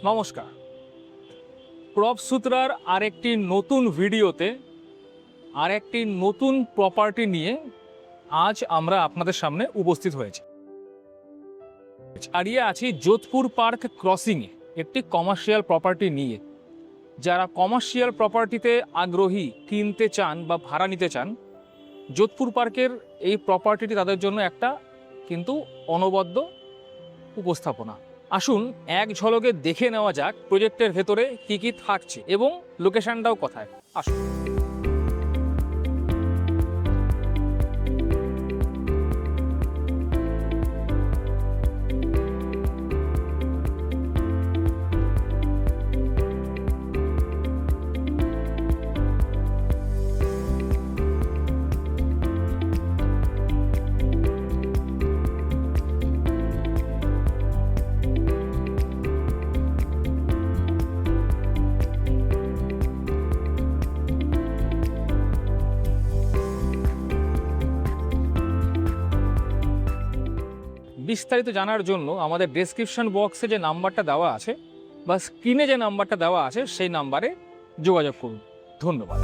নমস্কার, প্রপসূত্রার আরেকটি নতুন ভিডিওতে আরেকটি নতুন প্রপার্টি নিয়ে আজ আমরা আপনাদের সামনে উপস্থিত হয়েছি। দাঁড়িয়ে আছি যোধপুর পার্ক ক্রসিংয়ে একটি কমার্শিয়াল প্রপার্টি নিয়ে। যারা কমার্শিয়াল প্রপার্টিতে আগ্রহী, কিনতে চান বা ভাড়া নিতে চান, যোধপুর পার্কের এই প্রপার্টিটি তাদের জন্য একটা কিন্তু অনবদ্য উপস্থাপনা। আসুন এক ঝলকে দেখে নেওয়া যাক প্রজেক্টের ভেতরে কি কি থাকছে এবং লোকেশনটাও কোথায়। আসুন। বিস্তারিত জানার জন্য আমাদের ডেসক্রিপশন বক্সে যে নাম্বারটা দেওয়া আছে বা স্ক্রিনে যে নাম্বারটা দেওয়া আছে সেই নাম্বারে যোগাযোগ করুন। ধন্যবাদ।